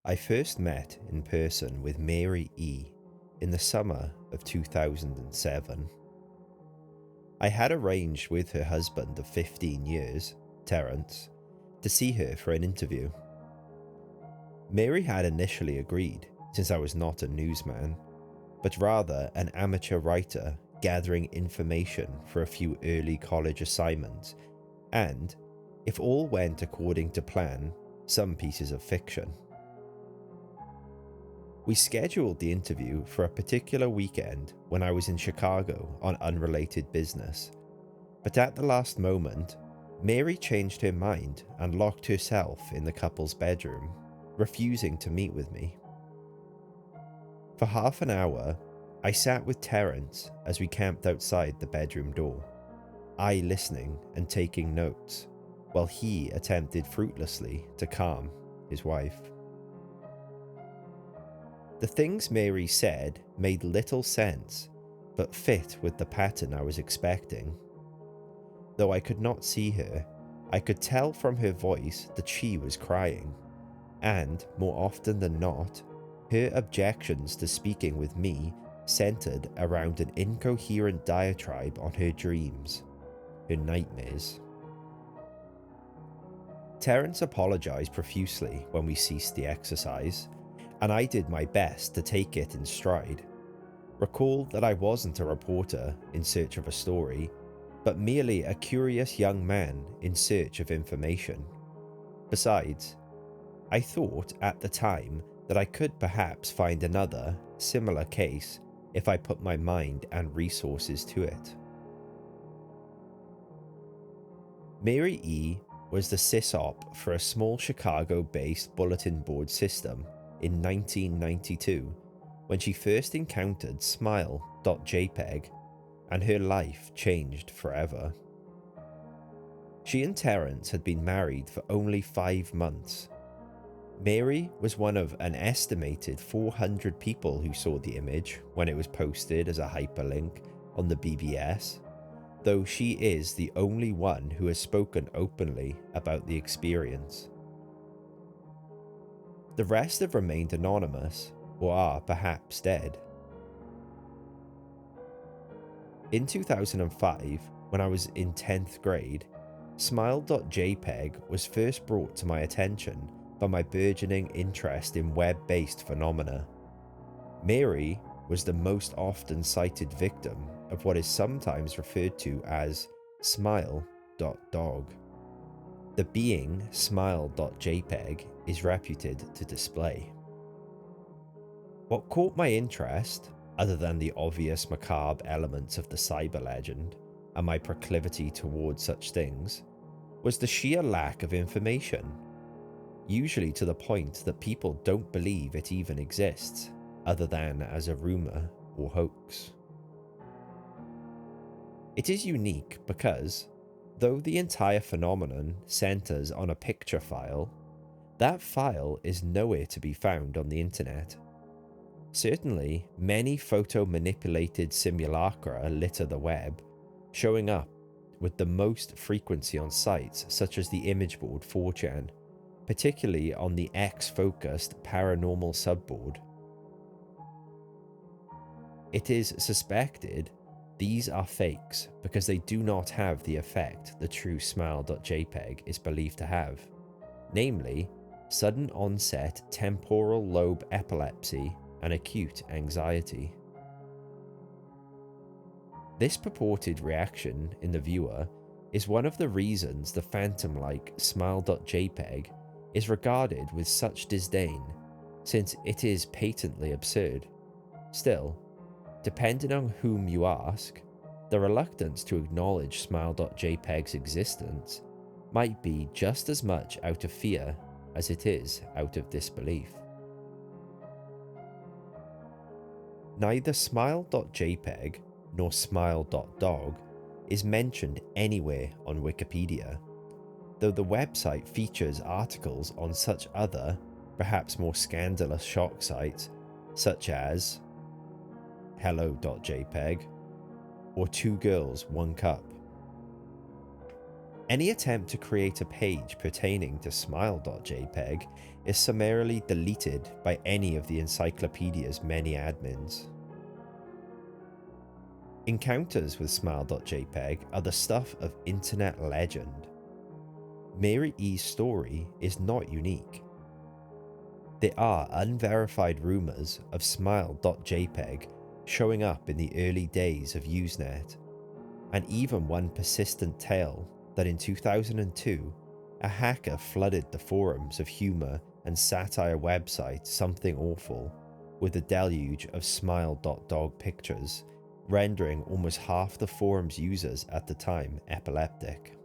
I first met in person with Mary E. in the summer of 2007. I had arranged with her husband of 15 years, Terence, to see her for an interview. Mary had initially agreed, since I was not a newsman, but rather an amateur writer gathering information for a few early college assignments and, if all went according to plan, some pieces of fiction. We scheduled the interview for a particular weekend when I was in Chicago on unrelated business, but at the last moment, Mary changed her mind and locked herself in the couple's bedroom, refusing to meet with me. For half an hour, I sat with Terence as we camped outside the bedroom door, I listening and taking notes, while he attempted fruitlessly to calm his wife. The things Mary said made little sense, but fit with the pattern I was expecting. Though I could not see her, I could tell from her voice that she was crying, and, more often than not, her objections to speaking with me centered around an incoherent diatribe on her dreams, her nightmares. Terence apologized profusely when we ceased the exercise, and I did my best to take it in stride. Recalled that I wasn't a reporter in search of a story, but merely a curious young man in search of information. Besides, I thought at the time that I could perhaps find another, similar case if I put my mind and resources to it. Mary E. was the sysop for a small Chicago-based bulletin board system in 1992 when she first encountered smile.jpg, and her life changed forever. She and Terence had been married for only 5 months. Mary was one of an estimated 400 people who saw the image when it was posted as a hyperlink on the BBS, though she is the only one who has spoken openly about the experience. The rest have remained anonymous, or are perhaps dead. In 2005, when I was in 10th grade, smile.jpg was first brought to my attention by my burgeoning interest in web-based phenomena. Mary was the most often cited victim of what is sometimes referred to as smile.dog. The being smile.jpg is reputed to display. What caught my interest, other than the obvious macabre elements of the cyber legend and my proclivity towards such things, was the sheer lack of information, usually to the point that people don't believe it even exists, other than as a rumor or hoax. It is unique because, though the entire phenomenon centers on a picture file, that file is nowhere to be found on the internet. Certainly, many photo-manipulated simulacra litter the web, showing up with the most frequency on sites such as the image board 4chan, particularly on the X-focused paranormal subboard. It is suspected these are fakes because they do not have the effect the true smile.jpg is believed to have, namely, sudden onset temporal lobe epilepsy and acute anxiety. This purported reaction in the viewer is one of the reasons the phantom-like smile.jpg is regarded with such disdain, since it is patently absurd. Still, depending on whom you ask, the reluctance to acknowledge smile.jpg's existence might be just as much out of fear as it is out of disbelief. Neither smile.jpg nor smile.dog is mentioned anywhere on Wikipedia, though the website features articles on such other, perhaps more scandalous shock sites such as hello.jpg or 2 girls 1 cup. Any attempt to create a page pertaining to smile.jpg is summarily deleted by any of the encyclopedia's many admins. Encounters with smile.jpg are the stuff of internet legend. Mary E's story is not unique. There are unverified rumours of smile.jpg showing up in the early days of Usenet, and even one persistent tale that in 2002, a hacker flooded the forums of humour and satire website Something Awful with a deluge of smile.dog pictures, rendering almost half the forum's users at the time epileptic.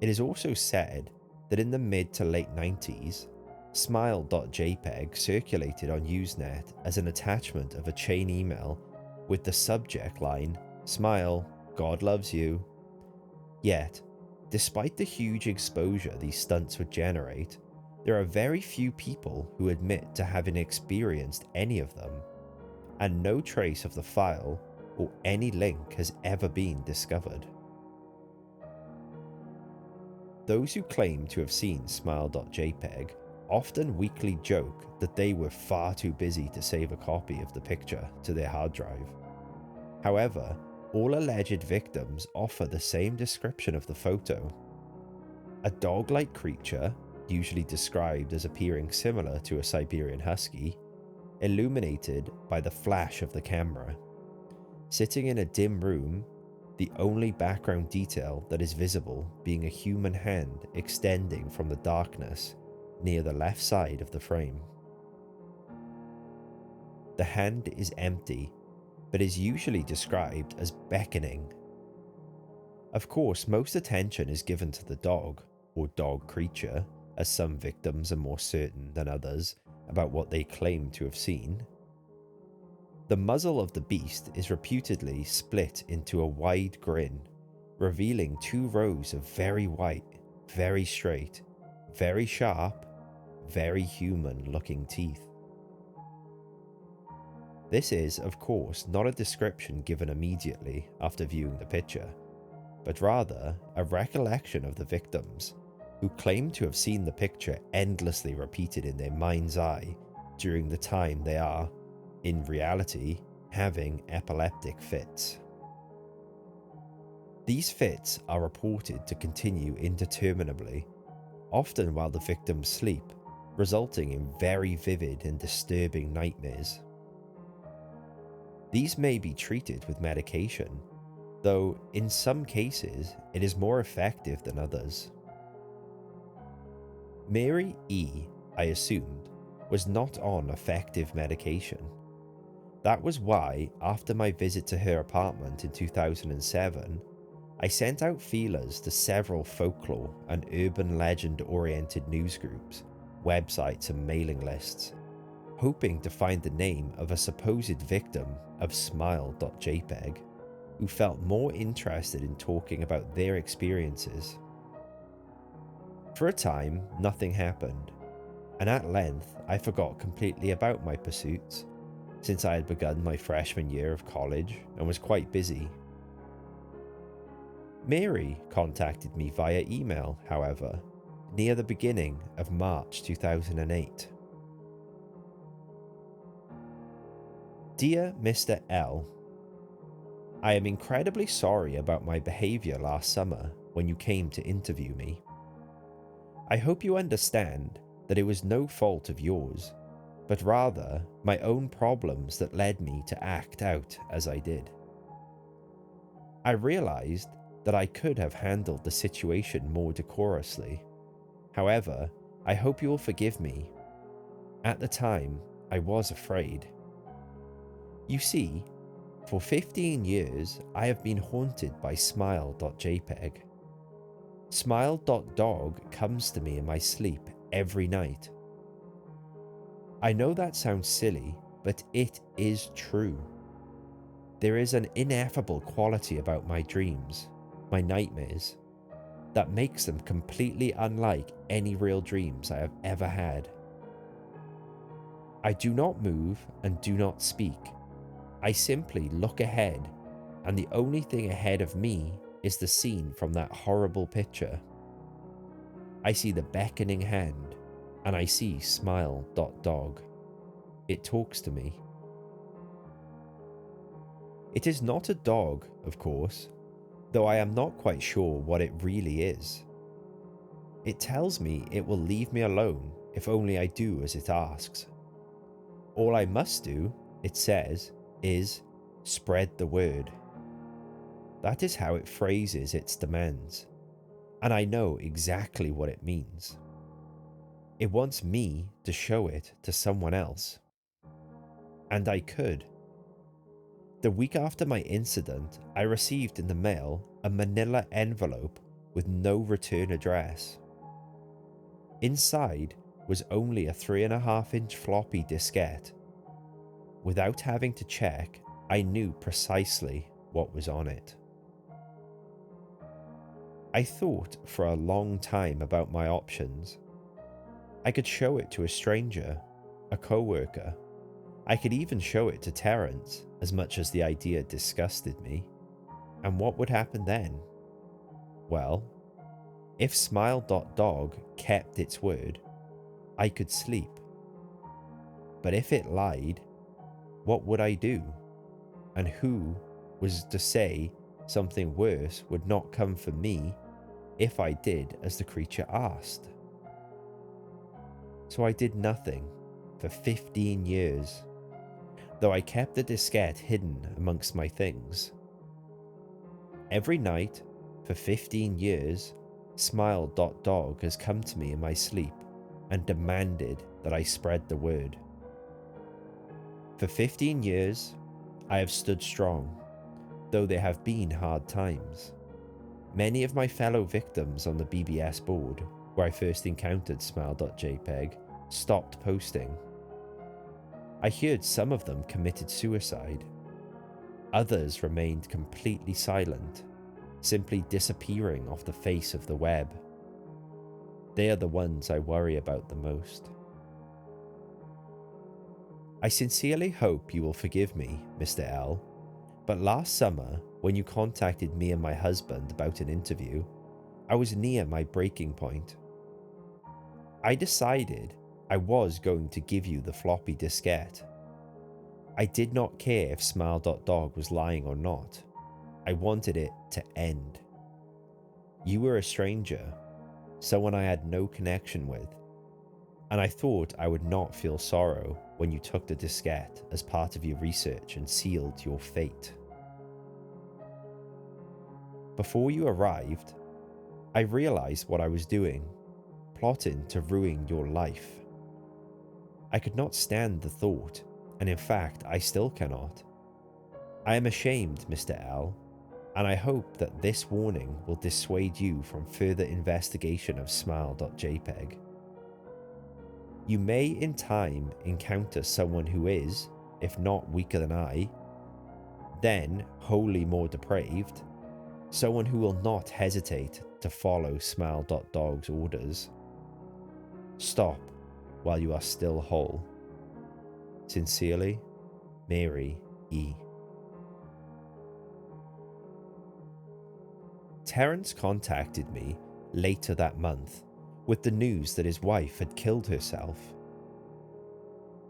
It is also said that in the mid to late 90s, smile.jpg circulated on Usenet as an attachment of a chain email with the subject line, "Smile, God loves you." Yet, despite the huge exposure these stunts would generate, there are very few people who admit to having experienced any of them, and no trace of the file or any link has ever been discovered. Those who claim to have seen smile.jpg often weakly joke that they were far too busy to save a copy of the picture to their hard drive. However, all alleged victims offer the same description of the photo. A dog-like creature, usually described as appearing similar to a Siberian husky, illuminated by the flash of the camera. Sitting in a dim room, the only background detail that is visible being a human hand extending from the darkness near the left side of the frame. The hand is empty, but is usually described as beckoning. Of course, most attention is given to the dog, or dog creature, as some victims are more certain than others about what they claim to have seen. The muzzle of the beast is reputedly split into a wide grin, revealing 2 rows of very white, very straight, very sharp, very human-looking teeth. This is, of course, not a description given immediately after viewing the picture, but rather a recollection of the victims, who claim to have seen the picture endlessly repeated in their mind's eye during the time they are, in reality, having epileptic fits. These fits are reported to continue indeterminably, often while the victims sleep, resulting in very vivid and disturbing nightmares. These may be treated with medication, though in some cases it is more effective than others. Mary E., I assumed, was not on effective medication. That was why, after my visit to her apartment in 2007, I sent out feelers to several folklore and urban legend-oriented news groups, websites and mailing lists, hoping to find the name of a supposed victim of smile.jpg, who felt more interested in talking about their experiences. For a time, nothing happened, and at length I forgot completely about my pursuits, since I had begun my freshman year of college and was quite busy. Mary contacted me via email, however, near the beginning of March 2008. Dear Mr. L, I am incredibly sorry about my behaviour last summer when you came to interview me. I hope you understand that it was no fault of yours, but rather my own problems that led me to act out as I did. I realised that I could have handled the situation more decorously. However, I hope you will forgive me. At the time, I was afraid. You see, for 15 years, I have been haunted by smile.jpg. Smile.dog comes to me in my sleep every night. I know that sounds silly, but it is true. There is an ineffable quality about my dreams, my nightmares, that makes them completely unlike any real dreams I have ever had. I do not move and do not speak. I simply look ahead, and the only thing ahead of me is the scene from that horrible picture. I see the beckoning hand, and I see smile.dog. It talks to me. It is not a dog, of course, though I am not quite sure what it really is. It tells me it will leave me alone if only I do as it asks. All I must do, it says, is spread the word. That is how it phrases its demands, and I know exactly what it means. It wants me to show it to someone else. And I could. The week after my incident, I received in the mail a manila envelope with no return address. Inside was only a 3.5-inch floppy diskette. Without having to check, I knew precisely what was on it. I thought for a long time about my options. I could show it to a stranger, a co-worker. I could even show it to Terence, as much as the idea disgusted me. And what would happen then? Well, if smile.dog kept its word, I could sleep. But if it lied, what would I do? And who was to say something worse would not come for me if I did as the creature asked? So I did nothing for 15 years, though I kept the diskette hidden amongst my things. Every night for 15 years, smile.dog has come to me in my sleep and demanded that I spread the word. For 15 years, I have stood strong, though there have been hard times. Many of my fellow victims on the BBS board, where I first encountered smile.jpg, stopped posting. I heard some of them committed suicide. Others remained completely silent, simply disappearing off the face of the web. They are the ones I worry about the most. I sincerely hope you will forgive me, Mr. L, but last summer, when you contacted me and my husband about an interview, I was near my breaking point. I decided I was going to give you the floppy diskette. I did not care if smile.dog was lying or not. I wanted it to end. You were a stranger, someone I had no connection with, and I thought I would not feel sorrow when you took the diskette as part of your research and sealed your fate. Before you arrived, I realized what I was doing, plotting to ruin your life. I could not stand the thought, and in fact, I still cannot. I am ashamed, Mr. L, and I hope that this warning will dissuade you from further investigation of smile.jpg. You may in time encounter someone who is, if not weaker than I, then wholly more depraved, someone who will not hesitate to follow smile.dog's orders. Stop while you are still whole. Sincerely, Mary E. Terence contacted me later that month with the news that his wife had killed herself.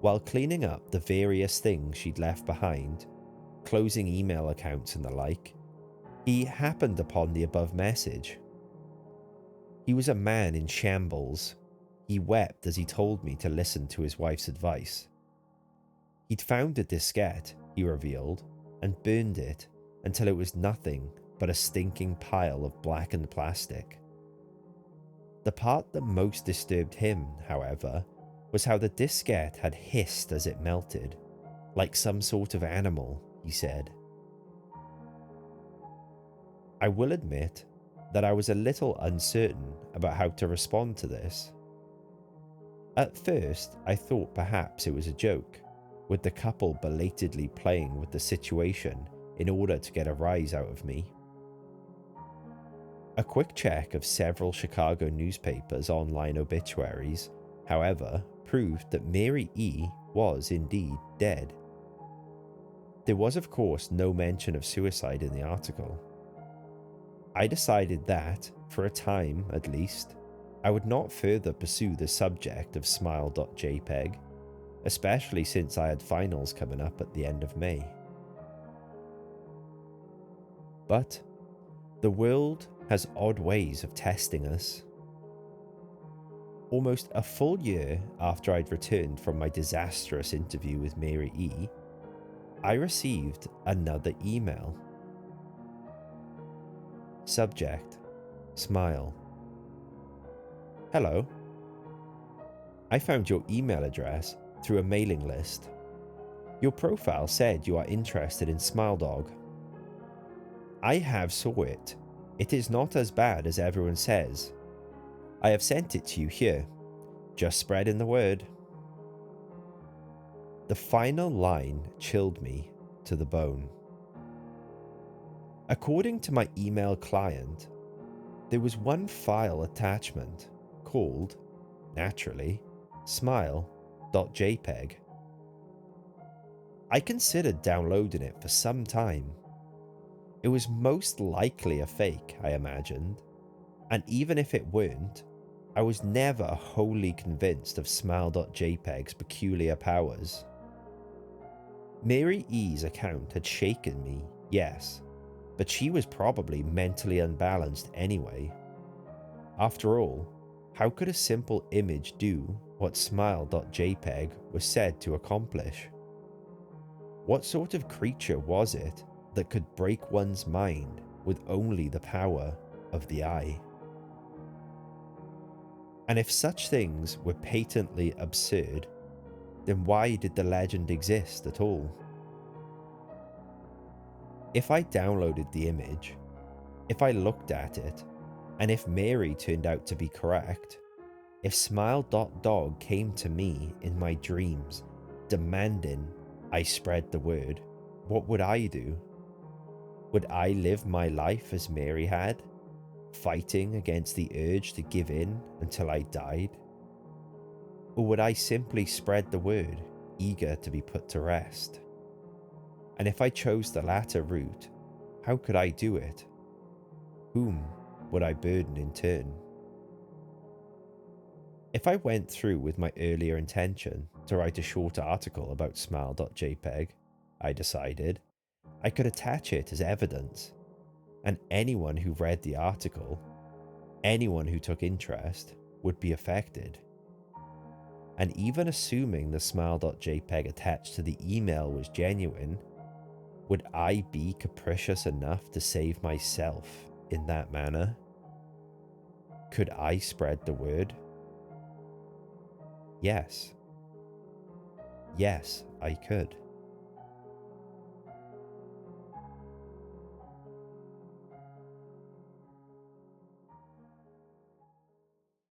While cleaning up the various things she'd left behind, closing email accounts and the like, he happened upon the above message. He was a man in shambles. He wept as he told me to listen to his wife's advice. He'd found a diskette, he revealed, and burned it until it was nothing but a stinking pile of blackened plastic. The part that most disturbed him, however, was how the diskette had hissed as it melted, like some sort of animal, he said. I will admit that I was a little uncertain about how to respond to this. At first, I thought perhaps it was a joke, with the couple belatedly playing with the situation in order to get a rise out of me. A quick check of several Chicago newspapers' online obituaries, however, proved that Mary E. was indeed dead. There was, of course, no mention of suicide in the article. I decided that, for a time at least, I would not further pursue the subject of smile.jpg, especially since I had finals coming up at the end of May. But the world has odd ways of testing us. Almost a full year after I'd returned from my disastrous interview with Mary E., I received another email. Subject: smile. Hello. I found your email address through a mailing list. Your profile said you are interested in Smile Dog. I have saw it. It is not as bad as everyone says. I have sent it to you here. Just spreading the word. The final line chilled me to the bone. According to my email client, there was one file attachment called, naturally, smile.jpg. I considered downloading it for some time. It was most likely a fake, I imagined, and even if it weren't, I was never wholly convinced of smile.jpg's peculiar powers. Mary E.'s account had shaken me, yes, but she was probably mentally unbalanced anyway. After all, how could a simple image do what smile.jpg was said to accomplish? What sort of creature was it that could break one's mind with only the power of the eye? And if such things were patently absurd, then why did the legend exist at all? If I downloaded the image, if I looked at it, and if Mary turned out to be correct, if smile.dog came to me in my dreams demanding I spread the word, what would I do? Would I live my life as Mary had, fighting against the urge to give in until I died? Or would I simply spread the word, eager to be put to rest? And if I chose the latter route, how could I do it? Whom would I burden in turn? If I went through with my earlier intention to write a short article about smile.jpg, I decided I could attach it as evidence, and anyone who read the article, anyone who took interest, would be affected. And even assuming the smile.jpg attached to the email was genuine, would I be capricious enough to save myself in that manner? Could I spread the word? Yes. Yes, I could.